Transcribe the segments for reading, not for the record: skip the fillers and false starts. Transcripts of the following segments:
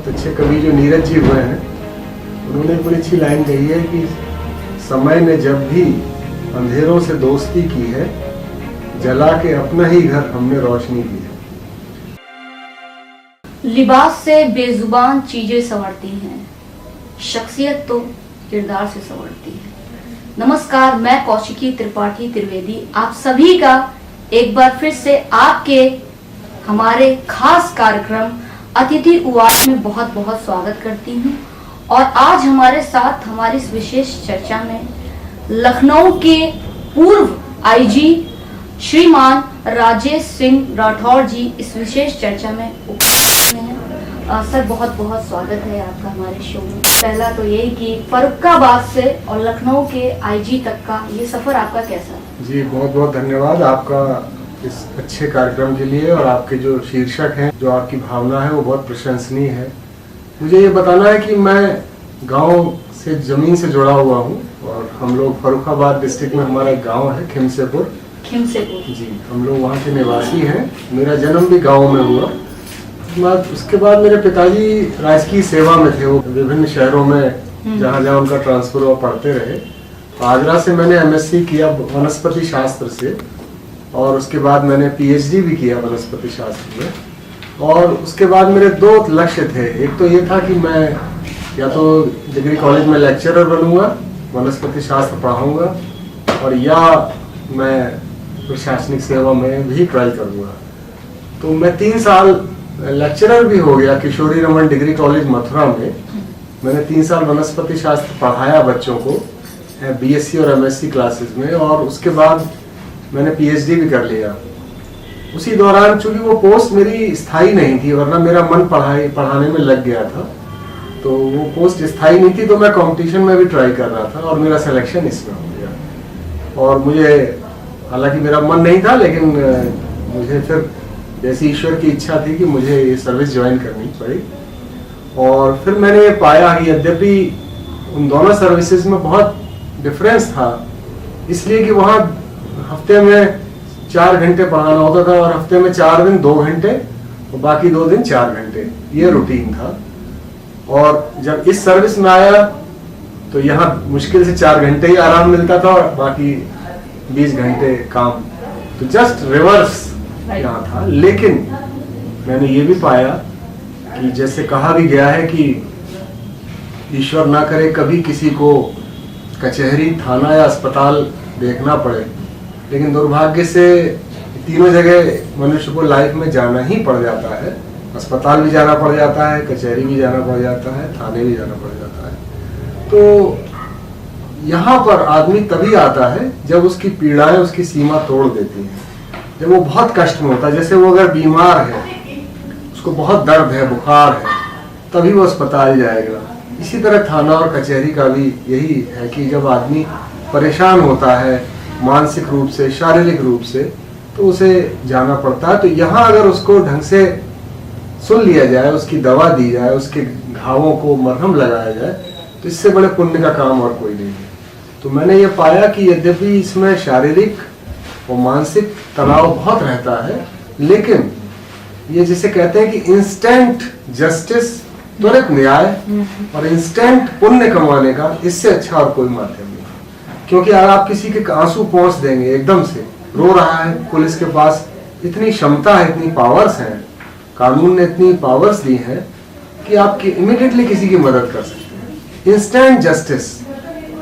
अच्छे कवि जो नीरज जी हुए हैं, उन्होंने बड़ी अच्छी लाइन कही है कि समय ने जब भी अंधेरों से दोस्ती की है, जला के अपना ही घर हमने रोशनी की है। लिबास से बेजुबान चीजें संवरती हैं, शख्सियत तो किरदार से संवरती है। नमस्कार, मैं कौशिकी त्रिपाठी त्रिवेदी आप सभी का एक बार फिर से आपके हमारे खास कार्यक्रम अतिथि उवाच में बहुत बहुत स्वागत करती हूँ। और आज हमारे साथ हमारी इस विशेष चर्चा में लखनऊ के पूर्व आईजी श्रीमान राजेश सिंह राठौर जी इस विशेष चर्चा में उपस्थित हैं। सर, बहुत बहुत स्वागत है आपका हमारे शो में। पहला तो यही कि फर्रुखाबाद से और लखनऊ के आईजी तक का ये सफर आपका कैसा है? जी, बहुत बहुत धन्यवाद आपका इस अच्छे कार्यक्रम के लिए, और आपके जो शीर्षक हैं, जो आपकी भावना है, वो बहुत प्रशंसनीय है। मुझे ये बताना है कि मैं गांव से जमीन से जुड़ा हुआ हूँ, और हम लोग फर्रुखाबाद डिस्ट्रिक्ट में हमारा एक गांव है खिमसेपुर जी, हम लोग वहाँ के निवासी हैं। मेरा जन्म भी गांव में हुआ। उसके बाद मेरे पिताजी राजकीय सेवा में थे, वो विभिन्न शहरों में जहाँ जहाँ उनका ट्रांसफर हुआ पढ़ते रहे। आगरा से मैंने एमएससी किया वनस्पति शास्त्र से, और उसके बाद मैंने पीएचडी भी किया वनस्पति शास्त्र में। और उसके बाद मेरे दो लक्ष्य थे। एक तो ये था कि मैं या तो डिग्री कॉलेज में लेक्चरर बनूंगा, वनस्पति शास्त्र पढ़ाऊंगा, और या मैं प्रशासनिक सेवा में भी ट्राई करूंगा। तो मैं 3 साल लेक्चरर भी हो गया किशोरी रमन डिग्री कॉलेज मथुरा में। मैंने 3 साल वनस्पति शास्त्र पढ़ाया बच्चों को, बीएससी और एमएससी क्लासेस में, और उसके बाद मैंने पीएचडी भी कर लिया। उसी दौरान चूंकि वो पोस्ट मेरी स्थायी नहीं थी, वरना मेरा मन पढ़ाने में लग गया था, तो वो पोस्ट स्थायी नहीं थी, तो मैं कंपटीशन में भी ट्राई कर रहा था, और मेरा सिलेक्शन इसमें हो गया। और मुझे, हालांकि मेरा मन नहीं था, लेकिन मुझे फिर जैसी ईश्वर की इच्छा थी कि मुझे ये सर्विस ज्वाइन करनी पड़ी। और फिर मैंने ये पाया कि यद्यपि उन दोनों सर्विसेज में बहुत डिफरेंस था, इसलिए कि वहाँ हफ्ते में 4 घंटे पढ़ाना होता था, और हफ्ते में 4 दिन 2 घंटे, और बाकी 2 दिन 4 घंटे, ये रूटीन था। और जब इस सर्विस में आया तो यहाँ मुश्किल से 4 घंटे ही आराम मिलता था, और बाकी 20 घंटे काम। तो जस्ट रिवर्स यहाँ था। लेकिन मैंने ये भी पाया कि जैसे कहा भी गया है कि ईश्वर ना करे कभी किसी को कचहरी, थाना या अस्पताल देखना पड़े, लेकिन दुर्भाग्य से तीनों जगह मनुष्य को लाइफ में जाना ही पड़ जाता है। अस्पताल भी जाना पड़ जाता है, कचहरी भी जाना पड़ जाता है, थाने भी जाना पड़ जाता है। तो यहाँ पर आदमी तभी आता है जब उसकी पीड़ाएं उसकी सीमा तोड़ देती हैं, जब वो बहुत कष्ट में होता है। जैसे वो अगर बीमार है, उसको बहुत दर्द है, बुखार है, तभी वो अस्पताल जाएगा। इसी तरह थाना और कचहरी का भी यही है कि जब आदमी परेशान होता है मानसिक रूप से, शारीरिक रूप से, तो उसे जाना पड़ता है। तो यहाँ अगर उसको ढंग से सुन लिया जाए, उसकी दवा दी जाए, उसके घावों को मरहम लगाया जाए, तो इससे बड़े पुण्य का काम और कोई नहीं है। तो मैंने ये पाया कि यद्यपि इसमें शारीरिक और मानसिक तनाव बहुत रहता है, लेकिन ये जिसे कहते हैं कि इंस्टेंट जस्टिस, त्वरित न्याय और इंस्टेंट पुण्य कमाने का, इससे अच्छा और कोई माध्यम नहीं। क्योंकि अगर आप किसी के आंसू पहुंच देंगे, एकदम से रो रहा है, पुलिस के पास इतनी क्षमता है, इतनी पावर्स हैं, कानून ने इतनी पावर्स दी हैं कि आप इमीडिएटली किसी की मदद कर सकते हैं। इंस्टेंट जस्टिस,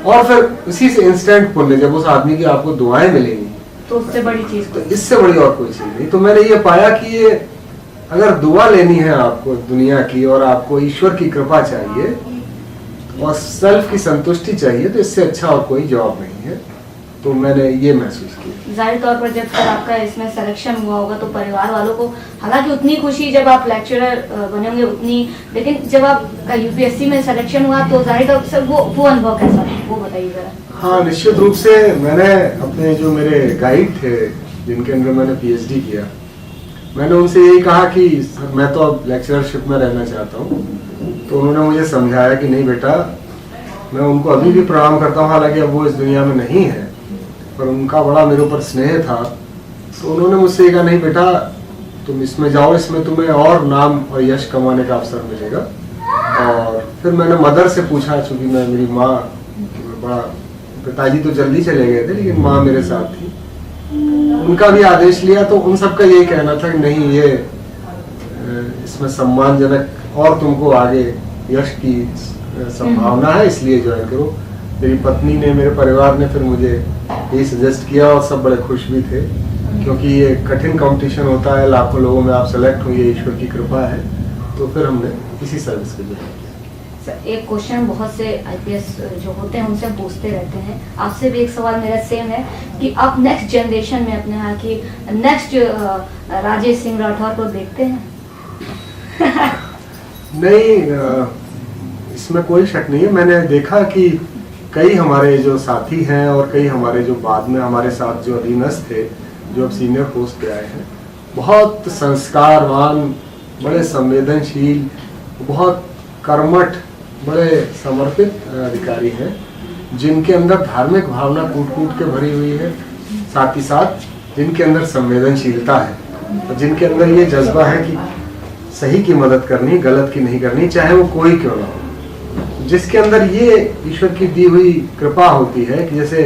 और फिर उसी से इंस्टेंट पुण्य। जब उस आदमी की आपको दुआएं मिलेंगी, तो उससे बड़ी चीज, तो इससे बड़ी और कोई चीज नहीं। तो मैंने ये पाया कि ये अगर दुआ लेनी है आपको दुनिया की, और आपको ईश्वर की कृपा चाहिए, और सेल्फ की संतुष्टि चाहिए, तो इससे अच्छा और कोई जॉब नहीं है। तो मैंने ये महसूस किया। जाहिर तौर पर जब तक आपका इसमें सिलेक्शन हुआ होगा तो परिवार वालों को, हालांकि उतनी खुशी जब आप लेक्चरर बने होंगे उतनी, लेकिन जब आपका यूपीएससी में सिलेक्शन हुआ तो जाहिर तौर पर वो अनुभव कैसा था, वो बताइए जरा। हाँ, निश्चित रूप से मैंने अपने जो मेरे गाइड थे, जिनके अंदर मैंने पीएचडी किया, मैंने उनसे यही कहा कि मैं तो अब लेक्चरशिप में रहना चाहता हूँ। तो उन्होंने मुझे समझाया कि नहीं बेटा, मैं उनको अभी भी प्रणाम करता हूँ, हालांकि अब वो इस दुनिया में नहीं है, पर उनका बड़ा मेरे ऊपर स्नेह था। तो उन्होंने मुझसे कहा, नहीं बेटा, तुम इसमें जाओ, इसमें तुम्हें और नाम और यश कमाने का अवसर मिलेगा, और फिर मैंने मदर से पूछा, चूंकि मैं मेरी माँ बड़ा, पिताजी तो जल्दी चले गए थे लेकिन माँ मेरे साथ थी, उनका भी आदेश लिया तो उन सबका यही कहना था कि नहीं, ये इसमें सम्मानजनक और तुमको आगे यश की संभावना है, इसलिए ज्वाइन करो। मेरी पत्नी ने, मेरे परिवार ने फिर मुझे यही सजेस्ट किया और सब बड़े खुश भी थे, क्योंकि ये कठिन कंपटीशन होता है, लाखों लोगों में आप सेलेक्ट हुए, ये ईश्वर की कृपा है। तो फिर हमने इसी सर्विस को ज्वाइन किया। सर, एक क्वेश्चन बहुत से आईपीएस जो होते हैं उनसे पूछते रहते हैं, आपसे भी एक सवाल मेरा सेम है कि आप नेक्स्ट जनरेशन में अपने यहाँ की नेक्स्ट राजेश सिंह राठौर को देखते हैं? नहीं, इसमें कोई शक नहीं है। मैंने देखा कि कई हमारे जो साथी हैं और कई हमारे जो बाद में हमारे साथ जो अधीनस्थ थे, जो अब सीनियर पोस्ट पे आए हैं, बहुत संस्कारवान, बड़े संवेदनशील, बहुत कर्मठ, बड़े समर्पित अधिकारी हैं, जिनके अंदर धार्मिक भावना कूट कूट के भरी हुई है, साथ ही साथ जिनके अंदर संवेदनशीलता है और जिनके अंदर ये जज्बा है कि सही की मदद करनी, गलत की नहीं करनी, चाहे वो कोई क्यों ना हो। जिसके अंदर ये ईश्वर की दी हुई कृपा होती है कि जैसे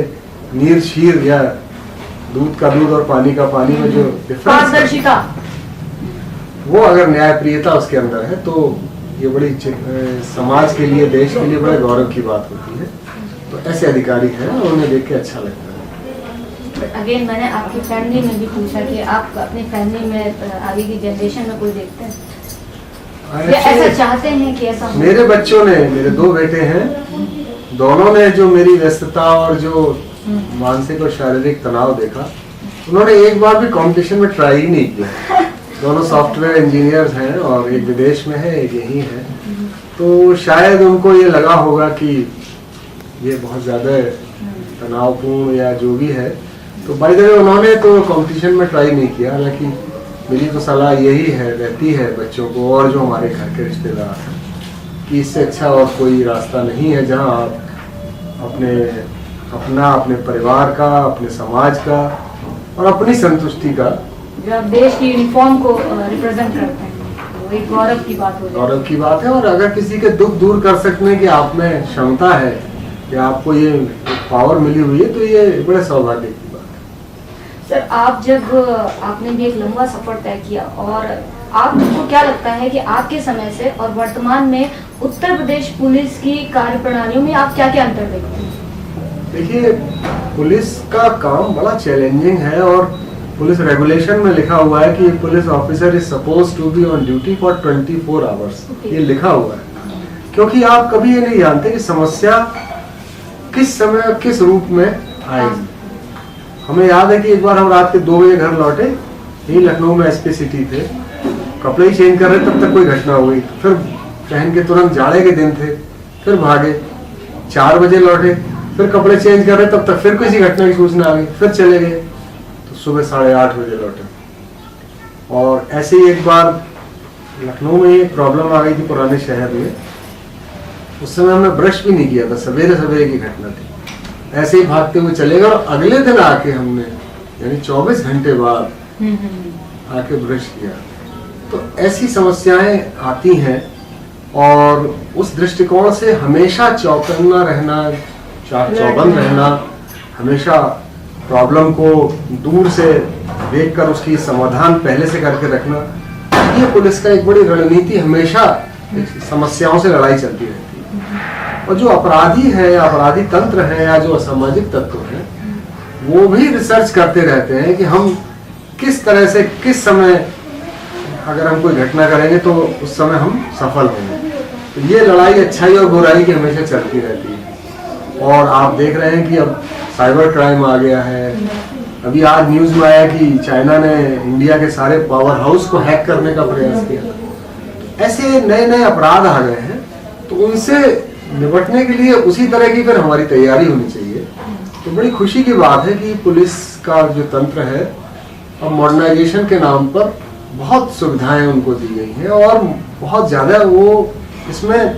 नीर शीर या दूध का दूध और पानी का पानी में जो पारदर्शिता, वो अगर न्यायप्रियता उसके अंदर है तो ये बड़ी समाज के लिए, देश के लिए बड़े गौरव की बात होती है। तो ऐसे अधिकारी हैं और उन्हें देख के अच्छा लगता है। अगेन मैंने आपकी फैमिली में भी पूछा कि आप अपनी फैमिली में आगे की जनरेशन में कोई देखते हैं या ऐसा चाहते हैं कि ऐसा हो? मेरे बच्चों ने, मेरे 2 बेटे हैं, दोनों ने जो मेरी व्यस्तता और जो मानसिक और शारीरिक तनाव देखा, उन्होंने एक बार भी कंपटीशन में ट्राई ही नहीं किया। दोनों सॉफ्टवेयर इंजीनियर्स हैं और एक विदेश में है, एक यही है। तो शायद उनको ये लगा होगा कि ये बहुत ज़्यादा तनावपूर्ण या जो भी है, तो बाय द वे उन्होंने तो कंपटीशन में ट्राई नहीं किया। हालांकि मेरी तो सलाह यही है, रहती है बच्चों को और जो हमारे घर के रिश्तेदार हैं, कि इससे अच्छा और कोई रास्ता नहीं है जहां आप अपने परिवार का, अपने समाज का और अपनी संतुष्टि का, जो आप देश की यूनिफॉर्म को रिप्रेजेंट करते हैं, वो एक गौरव की बात हो जाती है। गौरव की बात है। और अगर किसी के दुख दूर कर सकने की आप में क्षमता है या आपको ये पावर मिली हुई है, तो ये बड़े सौभाग्य की बात है। सर, आप जब आपने भी एक लंबा सफर तय किया, और आपको क्या लगता है कि आपके समय से और वर्तमान में उत्तर प्रदेश पुलिस की कार्यप्रणालियों में आप क्या क्या अंतर देखते हैं? देखिए, पुलिस का काम बड़ा चैलेंजिंग है और पुलिस रेगुलेशन में लिखा हुआ है कि police officer is suppose to be on duty for 24 hours. ये लिखा हुआ है, क्योंकि आप कभी ये नहीं जानते कि समस्या किस समय किस रूप में आएगी। हमें याद है कि एक बार हम रात के 2 बजे घर लौटे, यही लखनऊ में एसपी सिटी थे, कपड़े ही चेंज कर रहे, तब तक कोई घटना हुई। फिर पहन के तुरंत, जाड़े के दिन थे, फिर भागे, 4 बजे लौटे, फिर कपड़े चेंज कर रहे, तब तक फिर किसी घटना की सूचना आ गई, फिर चले गए, तो सुबह 8:30 बजे लौटे। और ऐसे ही एक बार लखनऊ में एक प्रॉब्लम आ गई थी पुराने शहर में, उस समय हमने ब्रश भी नहीं किया था, सवेरे सवेरे की घटना थी। ऐसे ही भागते हुए चले गए और अगले दिन आके हमने, यानी 24 घंटे बाद आके ब्रश किया। तो ऐसी समस्याएं आती हैं और उस दृष्टिकोण से हमेशा चौकन्ना रहना, चौबंद रहना, हमेशा प्रॉब्लम को दूर से देखकर उसकी समाधान पहले से करके रखना, ये पुलिस का एक बड़ी रणनीति, हमेशा समस्याओं से लड़ाई चलती रहती है। और जो अपराधी है या अपराधी तंत्र है या जो असामाजिक तत्व है, वो भी रिसर्च करते रहते हैं कि हम किस तरह से, किस समय अगर हम कोई घटना करेंगे तो उस समय हम सफल होंगे। तो ये लड़ाई अच्छाई और बुराई की हमेशा चलती रहती है। और आप देख रहे हैं कि अब साइबर क्राइम आ गया है। अभी आज न्यूज में आया कि चाइना ने इंडिया के सारे पावर हाउस को हैक करने का प्रयास किया। ऐसे नए नए अपराध आ गए हैं, तो उनसे निपटने के लिए उसी तरह की फिर हमारी तैयारी होनी चाहिए। तो बड़ी खुशी की बात है कि पुलिस का जो तंत्र है, अब मॉडर्नाइजेशन के नाम पर बहुत सुविधाएं उनको दी गई हैं और बहुत ज़्यादा वो इसमें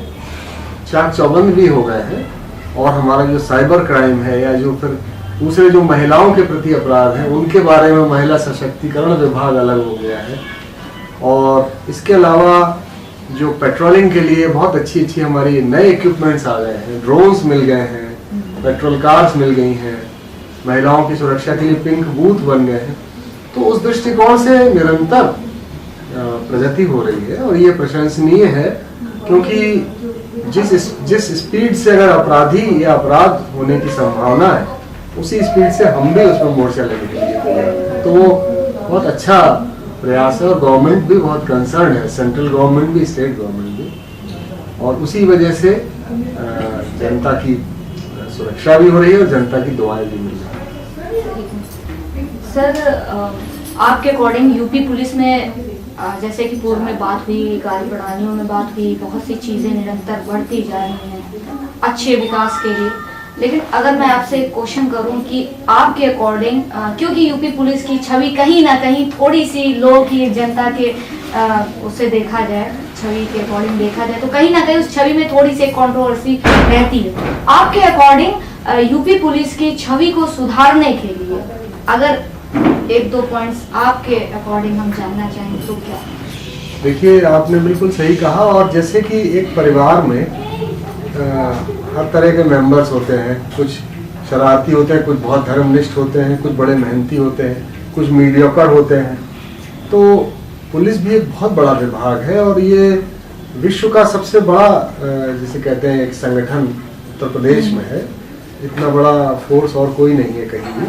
चाक चौबंद भी हो गए हैं। और हमारा जो साइबर क्राइम है या जो फिर दूसरे जो महिलाओं के प्रति अपराध हैं, उनके बारे में महिला सशक्तिकरण विभाग अलग हो गया है। और इसके अलावा जो पेट्रोलिंग के लिए बहुत अच्छी अच्छी हमारी नए इक्विपमेंट्स आ गए हैं, ड्रोन्स मिल गए हैं, पेट्रोल कार्स मिल गई हैं, महिलाओं की सुरक्षा के लिए पिंक बूथ बन गए हैं। तो उस दृष्टिकोण से निरंतर प्रगति हो रही है और ये प्रशंसनीय है, क्योंकि जिस स्पीड से अगर अपराधी या अपराध होने की संभावना है, उसी स्पीड से हम भी उसमें मोर्चा लेने के लिए तैयार हैं। तो वो बहुत अच्छा प्रयास है और गवर्नमेंट भी बहुत कंसर्न है, सेंट्रल गवर्नमेंट भी, स्टेट गवर्नमेंट भी, और उसी वजह से जनता की सुरक्षा भी हो रही है और जनता की दुआएं भी मिल रही है। सर, आपके अकॉर्डिंग यूपी पुलिस में जैसे कि पूर्व में बात हुई, कार्य प्रणालियों में बात हुई, बहुत सी चीज़ें निरंतर बढ़ती जा रही हैं अच्छे विकास के लिए, लेकिन अगर मैं आपसे एक क्वेश्चन करूं कि आपके अकॉर्डिंग, क्योंकि यूपी पुलिस की छवि कहीं ना कहीं थोड़ी सी लोगों की, जनता के उससे देखा जाए, छवि के अकॉर्डिंग देखा जाए तो कहीं ना कहीं उस छवि में थोड़ी सी कंट्रोवर्सी रहती है। आपके अकॉर्डिंग यूपी पुलिस की छवि को सुधारने के लिए अगर एक दो पॉइंट्स आपके अकॉर्डिंग हम जानना चाहें तो क्या? देखिए, आपने बिल्कुल सही कहा, और जैसे कि एक परिवार में हर तरह के मेंबर्स होते हैं, कुछ शरारती होते हैं, कुछ बहुत धर्मनिष्ठ होते हैं, कुछ बड़े मेहनती होते हैं, कुछ मीडियोकर होते हैं। तो पुलिस भी एक बहुत बड़ा विभाग है और ये विश्व का सबसे बड़ा, जिसे कहते हैं, एक संगठन उत्तर प्रदेश में है। इतना बड़ा फोर्स और कोई नहीं है कहीं भी।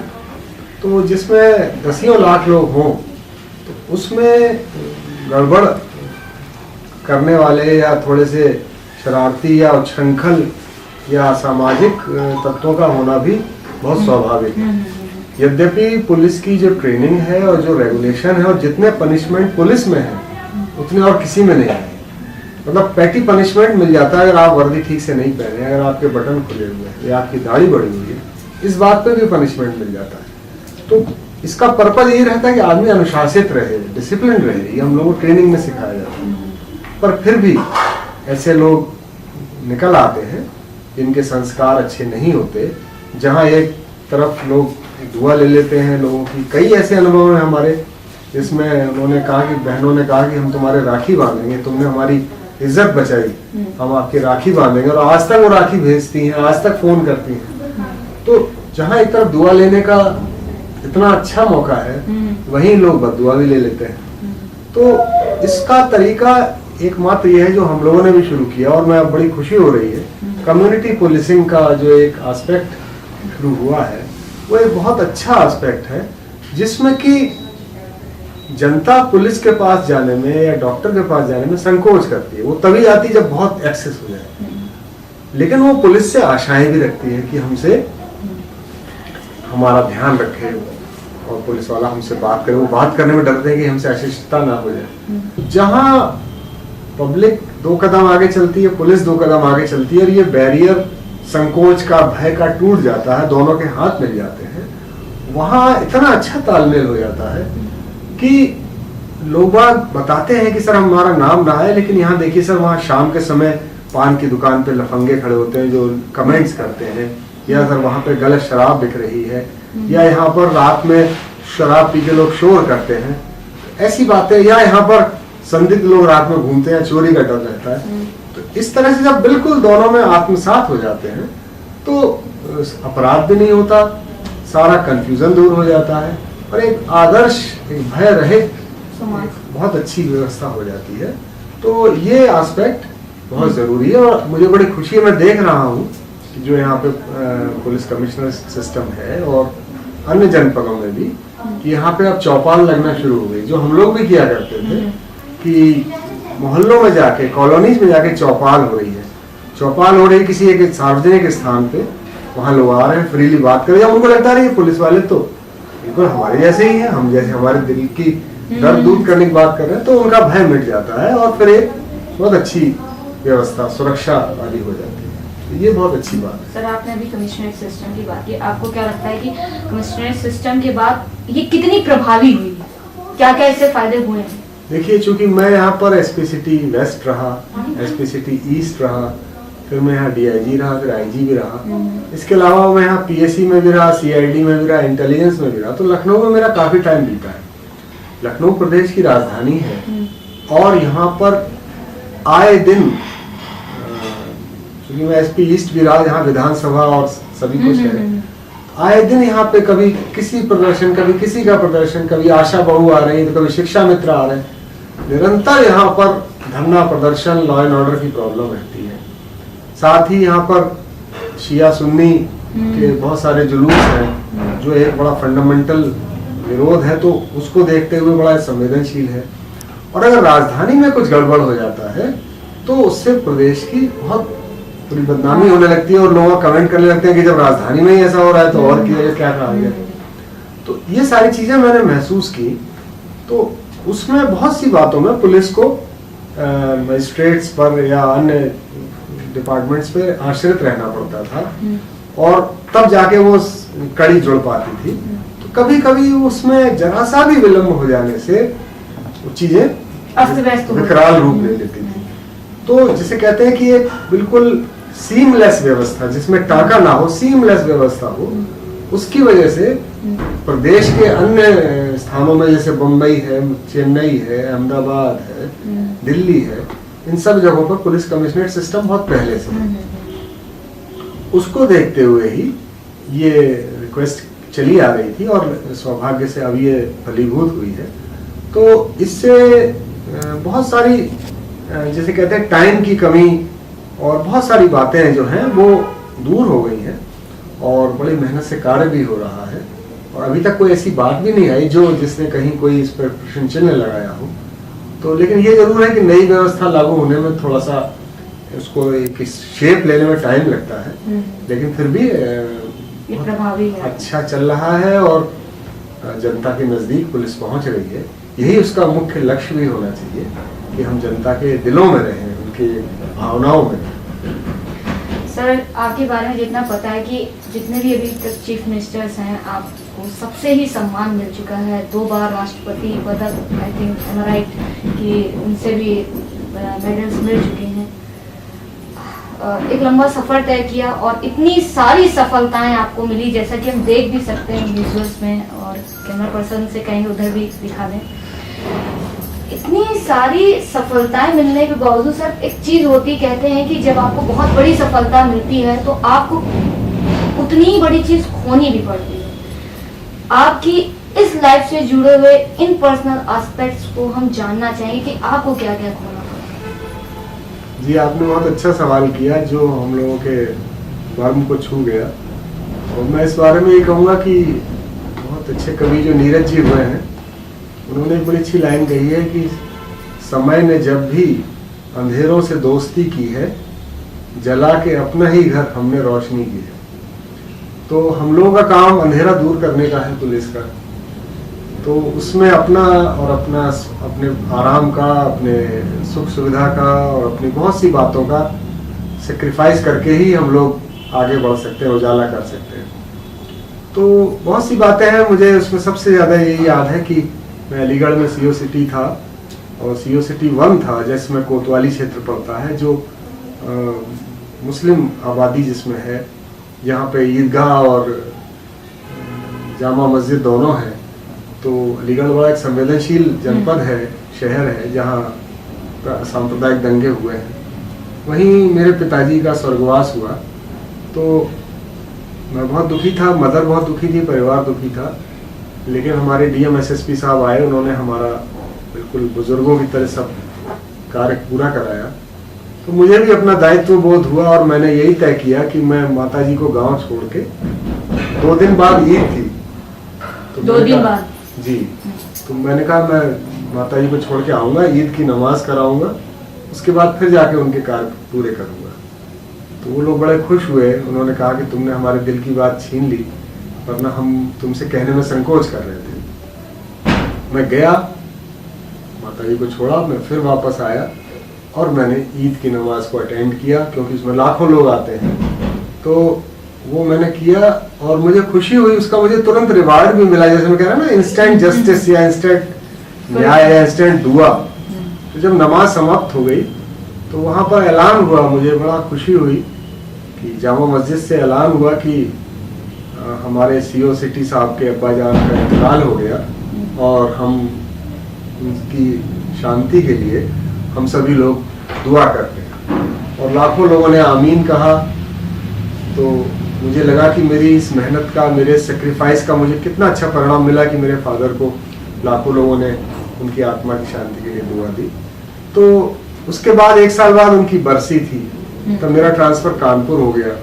तो जिसमें दसियों लाख लोग हों, तो उसमें गड़बड़ करने वाले या थोड़े से शरारती या उच्छृंखल या सामाजिक तत्वों का होना भी बहुत स्वाभाविक है। यद्यपि पुलिस की जो ट्रेनिंग है और जो रेगुलेशन है और जितने पनिशमेंट पुलिस में है, उतने और किसी में नहीं है। मतलब पैटी पनिशमेंट मिल जाता है अगर आप वर्दी ठीक से नहीं पहने, अगर आपके बटन खुले हुए हैं या आपकी दाढ़ी बढ़ी हुई है, इस बात पे भी पनिशमेंट मिल जाता है। तो इसका पर्पज यही रहता है कि आदमी अनुशासित रहे, डिसिप्लिन रहे। ये हम लोगों को ट्रेनिंग में सिखाया जाता है। पर फिर भी ऐसे लोग निकल आते हैं जिनके संस्कार अच्छे नहीं होते, जहाँ एक तरफ लोग दुआ ले लेते हैं लोगों की। कई ऐसे अनुभव हैं हमारे, जिसमें उन्होंने कहा कि बहनों ने कहा कि हम तुम्हारे राखी बांधेंगे, तुमने हमारी इज्जत बचाई, हम आपकी राखी बांधेंगे, और आज तक वो राखी भेजती हैं, आज तक फोन करती हैं। तो जहाँ एक तरफ दुआ लेने का इतना अच्छा मौका है, वहीं लोग बददुआ भी ले लेते हैं। तो इसका तरीका एकमात्र ये है जो हम लोगों ने भी शुरू किया, और मैं बड़ी खुशी हो रही है, कम्युनिटी पुलिसिंग का जो एक एस्पेक्ट शुरू हुआ है, वो एक बहुत अच्छा एस्पेक्ट है, जिसमें कि जनता पुलिस के पास जाने में या डॉक्टर के पास जाने में संकोच करती है। वो तभी आती जब बहुत एक्सेस हो जाए, लेकिन वो पुलिस से आशाएं भी रखती है कि हमसे हमारा ध्यान रखे और पुलिस वाला हमसे बात करे। वो बात करने में डरते हैं कि हमसे अशिष्टता ना हो जाए। जहां पब्लिक 2 कदम आगे चलती है, पुलिस 2 कदम आगे चलती है, और ये बैरियर संकोच का, भय का टूट जाता है, दोनों के हाथ मिल जाते हैं, वहां इतना अच्छा तालमेल हो जाता है कि लोग बताते हैं कि सर हमारा नाम ना आए, लेकिन यहाँ देखिए सर, वहाँ शाम के समय पान की दुकान पे लफंगे खड़े होते हैं जो कमेंट्स करते हैं, या सर वहाँ पे गलत शराब बिक रही है, या यहाँ पर रात में शराब पी के लोग शोर करते हैं, ऐसी बातें, या यहाँ पर संदिग्ध लोग रात में घूमते हैं, चोरी का डर रहता है। तो इस तरह से जब बिल्कुल दोनों में आत्मसात हो जाते हैं, तो अपराध भी नहीं होता, सारा कंफ्यूजन दूर हो जाता है, और एक आदर्श, एक भय रहित बहुत अच्छी व्यवस्था हो जाती है। तो ये एस्पेक्ट बहुत जरूरी है, और मुझे बड़ी खुशी है, मैं देख रहा हूँ जो यहाँ पे पुलिस कमिश्नर सिस्टम है और अन्य जनपदों में भी, कि यहाँ पे अब चौपाल लगना शुरू हो गई, जो हम लोग भी किया करते थे कि मोहल्लों में जाके, कॉलोनीज में जाके चौपाल हो रही है। चौपाल हो रही है किसी एक सार्वजनिक स्थान पे, वहाँ लोग आ रहे हैं, फ्रीली बात कर रहे हैं। उनको लगता है कि पुलिस वाले तो बिल्कुल हमारे जैसे ही हैं, हम जैसे हमारे दिल की दर्द दूर करने की बात कर रहे हैं, तो उनका भय मिट जाता है और फिर एक बहुत अच्छी व्यवस्था, सुरक्षा वाली हो जाती है। ये बहुत अच्छी बात है। सर, आपने अभी कमिश्नरेट सिस्टम की बात की, आपको क्या लगता है कि कमिश्नरेट सिस्टम के बाद ये कितनी प्रभावी हुई, क्या क्या इससे फायदे हुए हैं? देखिए, चूंकि मैं यहाँ पर एसपी सिटी वेस्ट रहा, एसपी सिटी ईस्ट रहा, फिर मैं यहाँ डीआईजी रहा, फिर आईजी भी रहा, इसके अलावा मैं यहाँ पीएससी में भी रहा, सीआईडी में भी रहा, इंटेलिजेंस में भी रहा। तो लखनऊ में मेरा काफी टाइम बीता है। लखनऊ प्रदेश की राजधानी है और यहाँ पर आए दिन, क्योंकि मैं एसपी ईस्ट भी रहा, यहाँ विधानसभा और सभी कुछ है, आए दिन यहाँ पे कभी किसी प्रदर्शन, कभी किसी का प्रदर्शन, कभी आशा बहू आ रही है तो कभी शिक्षा मित्र आ रहे हैं। निरंतर यहाँ पर धरना प्रदर्शन, लॉ एंड ऑर्डर की प्रॉब्लम रहती है। साथ ही यहाँ पर शिया सुन्नी के बहुत सारे जुलूस हैं, जो एक बड़ा फंडामेंटल विरोध है, तो उसको देखते हुए बड़ा संवेदनशील है। और अगर राजधानी में कुछ गड़बड़ हो जाता है तो उससे प्रदेश की बहुत पूरी बदनामी होने लगती है, और लोग कमेंट करने लगते हैं कि जब राजधानी में ही ऐसा हो रहा है तो और क्या कहा गया। तो ये सारी चीजें मैंने महसूस की। तो उसमें बहुत सी बातों में पुलिस को मजिस्ट्रेट्स पर या अन्य डिपार्टमेंट्स पे आश्रित रहना पड़ता था, और तब जाके वो कड़ी जुड़ पाती थी। तो कभी कभी उसमें जरा सा भी विलम्ब हो जाने से वो चीजें विकराल रूप ले लेती थी। तो जिसे कहते हैं कि एक बिल्कुल सीमलेस व्यवस्था, जिसमें टाका ना हो, सीमलेस व्यवस्था हो, उसकी वजह से प्रदेश के अन्य स्थानों में जैसे बम्बई है, चेन्नई है, अहमदाबाद है, दिल्ली है, इन सब जगहों पर पुलिस कमिश्नरेट सिस्टम बहुत पहले से है। उसको देखते हुए ही ये रिक्वेस्ट चली आ रही थी, और सौभाग्य से अब ये फलीभूत हुई है। तो इससे बहुत सारी जैसे कहते हैं टाइम की कमी और बहुत सारी बातें जो हैं वो दूर हो गई हैं, और बड़ी मेहनत से कार्य भी हो रहा है। और अभी तक कोई ऐसी बात भी नहीं आई जो जिसने कहीं कोई इस पर प्रश्न चिन्ह लगाया हो। तो लेकिन ये जरूर है कि नई व्यवस्था लागू होने में थोड़ा सा उसको एक शेप लेने में टाइम लगता है, लेकिन फिर भी प्रभावी है, अच्छा चल रहा है, और जनता के नजदीक पुलिस पहुंच रही है। यही उसका मुख्य लक्ष्य भी होना चाहिए कि हम जनता के दिलों में रहें, उनकी भावनाओं में। सर, आपके बारे में जितना पता है कि जितने भी अभी तक चीफ मिनिस्टर्स हैं, आपको सबसे ही सम्मान मिल चुका है। 2 बार राष्ट्रपति पदक, I think am I right, कि उनसे भी मेडल्स मिल चुके हैं। एक लंबा सफर तय किया, और इतनी सारी सफलताएं आपको मिली, जैसा कि हम देख भी सकते हैं विजुअल्स में, और कैमरा पर्सन से कहीं उधर भी दिखा दें। इतनी सारी सफलताएं मिलने के बावजूद सर एक चीज होती, कहते हैं कि जब आपको बहुत बड़ी सफलता मिलती है तो आपको उतनी ही बड़ी चीज खोनी भी पड़ती है। आपकी इस लाइफ से जुड़े हुए इन पर्सनल एस्पेक्ट्स को हम जानना चाहेंगे कि आपको क्या क्या खोना पड़ा। जी, आपने बहुत अच्छा सवाल किया जो हम लोगों के मर्म को छू गया। और मैं इस बारे में ये कहूँगा कि बहुत अच्छे कवि जो नीरज जी हुए हैं, उन्होंने एक बड़ी अच्छी लाइन कही है कि समय ने जब भी अंधेरों से दोस्ती की है, जला के अपना ही घर हमने रोशनी की है। तो हम लोगों का काम अंधेरा दूर करने का है पुलिस का। तो उसमें अपना और अपने आराम का, अपने सुख सुविधा का और अपनी बहुत सी बातों का सेक्रीफाइस करके ही हम लोग आगे बढ़ सकते हैं, उजाला कर सकते हैं। तो बहुत सी बातें हैं। मुझे उसमें सबसे ज़्यादा यही याद है कि मैं अलीगढ़ में सीओ सिटी था, और सीओ सिटी 1 था, जिसमें कोतवाली क्षेत्र पड़ता है, जो मुस्लिम आबादी जिसमें है, जहाँ पे ईदगाह और जामा मस्जिद दोनों हैं। तो अलीगढ़ बड़ा एक संवेदनशील जनपद है, शहर है, जहाँ सांप्रदायिक दंगे हुए हैं। वहीं मेरे पिताजी का स्वर्गवास हुआ, तो मैं बहुत दुखी था, मदर बहुत दुखी थी, परिवार दुखी था। लेकिन हमारे डीएम एसएसपी साहब आए, उन्होंने हमारा बिल्कुल बुजुर्गों की तरह सब कार्य पूरा कराया। तो मुझे भी अपना दायित्व बोध हुआ, और मैंने यही तय किया कि मैं माताजी को गांव छोड़ के 2 दिन बाद ईद थी, तो 2 दिन बाद जी, तो मैंने कहा मैं माताजी को छोड़ के आऊँगा, ईद की नमाज कराऊंगा, उसके बाद फिर जाके उनके कार्य पूरे करूँगा। तो वो लोग बड़े खुश हुए। उन्होंने कहा कि तुमने हमारे दिल की बात छीन ली, वरना हम तुमसे कहने में संकोच कर रहे थे। मैं गया, माताजी को छोड़ा, मैं फिर वापस आया, और मैंने ईद की नमाज को अटेंड किया, क्योंकि उसमें लाखों लोग आते हैं। तो वो मैंने किया, और मुझे खुशी हुई, उसका मुझे तुरंत रिवार्ड भी मिला। जैसे मैं कह रहा ना, इंस्टेंट जस्टिस या इंस्टेंट न्याय या इंस्टेंट दुआ। तो जब नमाज समाप्त हो गई तो वहाँ पर ऐलान हुआ, मुझे बड़ा खुशी हुई कि जामा मस्जिद से ऐलान हुआ कि हमारे सीओ सिटी साहब के अब्बा जान का इंतकाल हो गया, और हम उनकी शांति के लिए हम सभी लोग दुआ करते हैं। और लाखों लोगों ने आमीन कहा। तो मुझे लगा कि मेरी इस मेहनत का, मेरे सेक्रीफाइस का मुझे कितना अच्छा परिणाम मिला कि मेरे फादर को लाखों लोगों ने उनकी आत्मा की शांति के लिए दुआ दी। तो उसके बाद 1 साल बाद उनकी बरसी थी, तब मेरा ट्रांसफर कानपुर हो गया।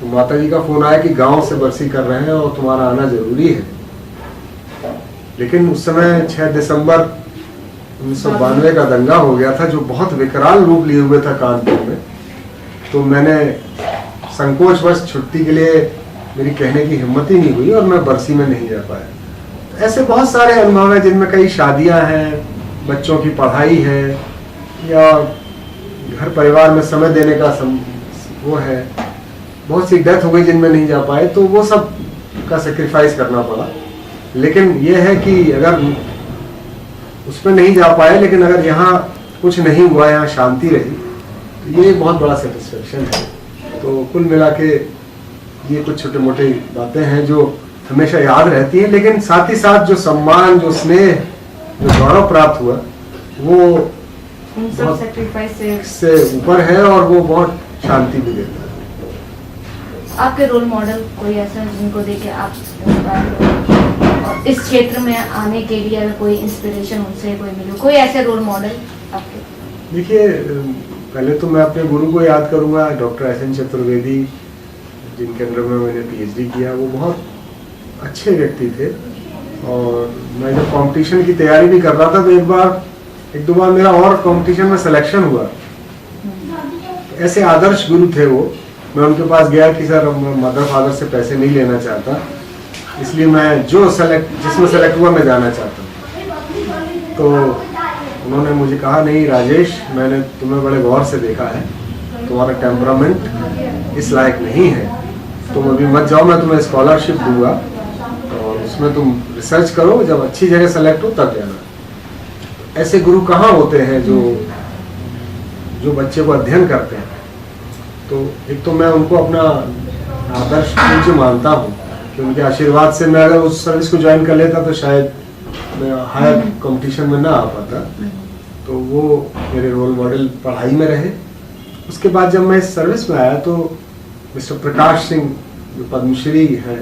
तो माता जी का फोन आया कि गांव से बरसी कर रहे हैं और तुम्हारा आना जरूरी है। लेकिन उस समय 6 दिसंबर 1992 का दंगा हो गया था, जो बहुत विकराल रूप लिए हुए था कानपुर में। तो मैंने संकोचवश छुट्टी के लिए मेरी कहने की हिम्मत ही नहीं हुई और मैं बरसी में नहीं जा पाया। ऐसे बहुत सारे अनुभव हैं जिनमें कई शादियां हैं, बच्चों की पढ़ाई है, या घर परिवार में समय देने का वो है। बहुत सी डेथ हो गई जिनमें नहीं जा पाए, तो वो सब का सेक्रीफाइस करना पड़ा। लेकिन ये है कि अगर उसमें नहीं जा पाए, लेकिन अगर यहाँ कुछ नहीं हुआ, यहाँ शांति रही, तो ये बहुत बड़ा सेटिस्फेक्शन है। तो कुल मिला के ये कुछ छोटे मोटे बातें हैं जो हमेशा याद रहती है। लेकिन साथ ही साथ जो सम्मान, जो स्नेह, जो गौरव प्राप्त हुआ, वो उन सब सेक्रीफाइस से ऊपर है और वो बहुत शांति भी देता है। आपके रोल मॉडल कोई ऐसा जिनको देख के आप और इस क्षेत्र में आने के लिए अगर कोई इंस्पिरेशन उनसे कोई मिले, कोई ऐसे रोल मॉडल आपके? देखिए, पहले तो मैं अपने गुरु को याद करूंगा, डॉक्टर SN चतुर्वेदी, जिनके अंडर में मैंने PhD किया। वो बहुत अच्छे व्यक्ति थे। और मैं जब कंपटीशन की तैयारी भी कर रहा था, तो एक दो बार मेरा और कंपटीशन में सिलेक्शन हुआ। ऐसे आदर्श गुरु थे वो। मैं उनके पास गया कि सर, मदर फादर से पैसे नहीं लेना चाहता, इसलिए मैं जिसमें सेलेक्ट हुआ मैं जाना चाहता हूँ। तो उन्होंने मुझे कहा, नहीं राजेश, मैंने तुम्हें बड़े गौर से देखा है, तुम्हारा टेम्परामेंट इस लायक नहीं है, तुम अभी मत जाओ, मैं तुम्हें स्कॉलरशिप दूंगा और उसमें तुम रिसर्च करो, जब अच्छी जगह सेलेक्ट हो तब जाना। ऐसे गुरु कहाँ होते हैं जो बच्चे को अध्ययन करते हैं। तो एक तो मैं उनको अपना आदर्श पूज्य मानता हूँ कि उनके आशीर्वाद से मैं अगर उस सर्विस को ज्वाइन कर लेता तो शायद मैं हायर कंपटीशन में ना आ पाता। तो वो मेरे रोल मॉडल पढ़ाई में रहे। उसके बाद जब मैं इस सर्विस में आया तो मिस्टर प्रकाश सिंह, जो पद्मश्री हैं,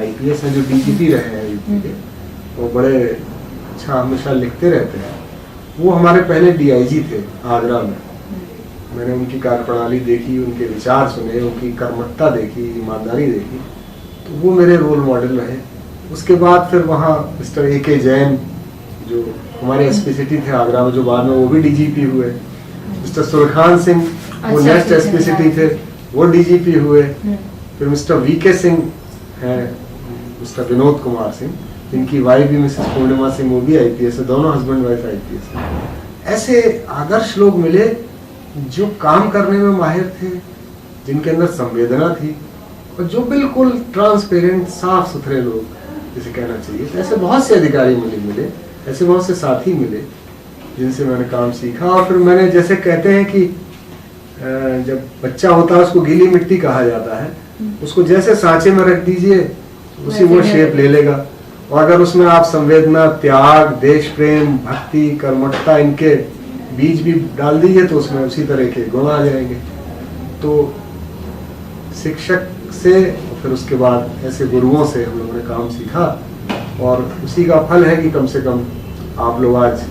IPS हैं, जो DGP रहे हैं यूपी के, वो बड़े अच्छा हमेशा लिखते रहते हैं। वो हमारे पहले DIG थे आगरा में। मैंने उनकी कार्यप्रणाली देखी, उनके विचार सुने, उनकी कर्मठता देखी, ईमानदारी देखी, तो वो मेरे रोल मॉडल रहे। उसके बाद फिर वहाँ मिस्टर AK जैन, जो हमारे SPCT थे आगरा में, जो बाद में वो भी DGP हुए। मिस्टर सुरखान सिंह, वो नेक्स्ट SPCT थे, वो DGP हुए। फिर मिस्टर VK सिंह हैं, मिस्टर विनोद कुमार सिंह, जिनकी वाइफ भी मिसेस पूर्णिमा सिंह, वो भी IPS है, दोनों हस्बैंड वाइफ IPS है। ऐसे आदर्श लोग मिले जो काम करने में माहिर थे, जिनके अंदर संवेदना थी, और जो बिल्कुल ट्रांसपेरेंट, साफ सुथरे लोग जिसे कहना चाहिए। तो ऐसे बहुत से अधिकारी मुझे मिले, ऐसे बहुत से साथी मिले जिनसे मैंने काम सीखा। और फिर मैंने, जैसे कहते हैं कि जब बच्चा होता है उसको गीली मिट्टी कहा जाता है, उसको जैसे सांचे में रख दीजिए उसी वो शेप ले लेगा। और अगर उसमें आप संवेदना, त्याग, देश प्रेम, भक्ति, कर्मठता, इनके बीज भी डाल दीजिए तो उसमें उसी तरह के गुण आ जाएंगे। तो शिक्षक से और फिर उसके बाद ऐसे गुरुओं से हम लोगों ने काम सीखा, और उसी का फल है कि कम से कम आप लोग आज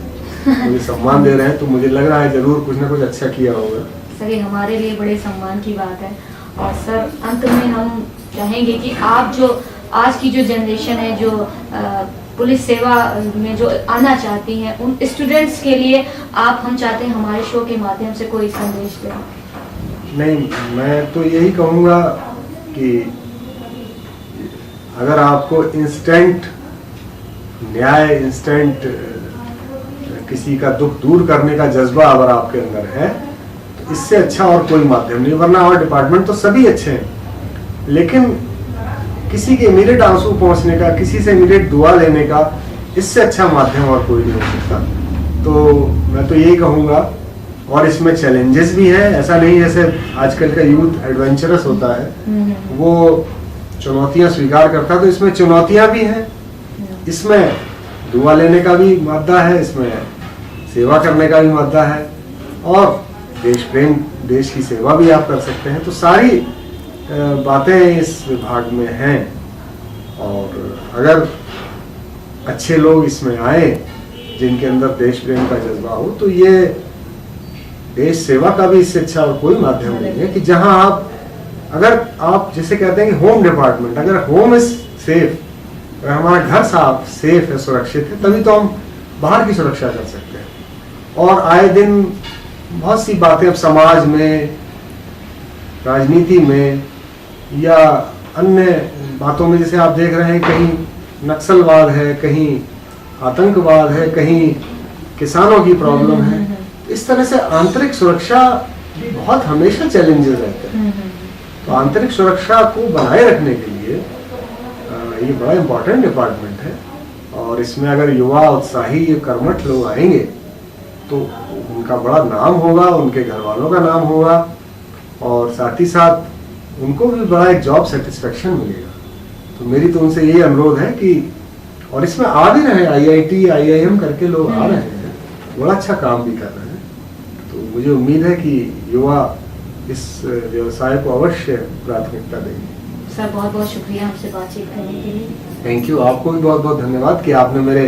मुझे सम्मान दे रहे हैं। तो मुझे लग रहा है जरूर कुछ ना कुछ अच्छा किया होगा। सर, ये हमारे लिए बड़े सम्मान की बात है। और सर, अंत में हम चाहेंगे कि आप जो आज की जो जनरेशन है, जो पुलिस सेवा में जो आना चाहती हैं, उन स्टूडेंट्स के लिए हम चाहते हैं हमारे शो के माध्यम से कोई संदेश दें। नहीं, मैं तो यही कहूँगा कि अगर आपको इंस्टेंट न्याय, इंस्टेंट किसी का दुख दूर करने का जज्बा अगर आपके अंदर है, तो इससे अच्छा और कोई माध्यम नहीं। वरना और डिपार्टमेंट तो सभी अच्छे हैं, लेकिन किसी के इमीडिएट आंसू पहुंचने का, किसी से इमीडिएट दुआ लेने का, इससे अच्छा माध्यम और कोई नहीं हो सकता। तो मैं तो यही कहूँगा। और इसमें चैलेंजेस भी हैं, ऐसा नहीं जैसे आजकल का यूथ एडवेंचरस होता है, वो चुनौतियां स्वीकार करता, तो इसमें चुनौतियां भी हैं, इसमें दुआ लेने का भी मादा है, इसमें सेवा करने का भी मादा है, और देश प्रेम, देश की सेवा भी आप कर सकते हैं। तो सारी बातें इस विभाग में हैं, और अगर अच्छे लोग इसमें आए जिनके अंदर देश प्रेम का जज्बा हो, तो ये देश सेवा का भी इससे अच्छा और कोई माध्यम नहीं है कि जहां आप, अगर आप जिसे कहते हैं कि होम डिपार्टमेंट, अगर होम इज सेफ, अगर हमारा घर साफ सेफ है, सुरक्षित है, तभी तो हम बाहर की सुरक्षा कर सकते हैं। और आए दिन बहुत सी बातें अब समाज में, राजनीति में या अन्य बातों में, जैसे आप देख रहे हैं कहीं नक्सलवाद है, कहीं आतंकवाद है, कहीं किसानों की प्रॉब्लम है। इस तरह से आंतरिक सुरक्षा भी बहुत हमेशा चैलेंजेस रहते हैं। तो आंतरिक सुरक्षा को बनाए रखने के लिए ये बड़ा इम्पोर्टेंट डिपार्टमेंट है, और इसमें अगर युवा, उत्साही, कर्मठ लोग आएंगे तो उनका बड़ा नाम होगा, उनके घर वालों का नाम होगा, और साथ ही साथ उनको भी बड़ा एक जॉब सेटिस्फेक्शन मिलेगा। तो मेरी तो उनसे यही अनुरोध है कि, और इसमें आ भी रहे हैं, IIT, IIM करके लोग आ रहे हैं, बड़ा अच्छा काम भी कर रहे हैं। तो मुझे उम्मीद है कि युवा इस व्यवसाय को अवश्य प्राथमिकता देंगे। सर बहुत बहुत शुक्रिया हमसे बातचीत करने के लिए। थैंक यू, आपको भी बहुत बहुत धन्यवाद कि आपने मेरे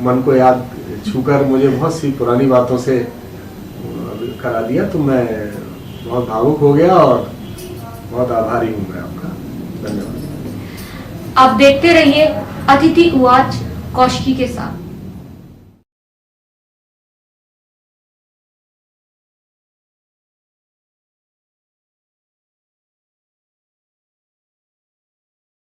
मन को याद छूकर मुझे बहुत सी पुरानी बातों से करा दिया। तो मैं बहुत भावुक हो गया और बहुत आभारी हूँ मैं आपका। धन्यवाद। आप देखते रहिए अतिथि उवाच कौशिकी के साथ।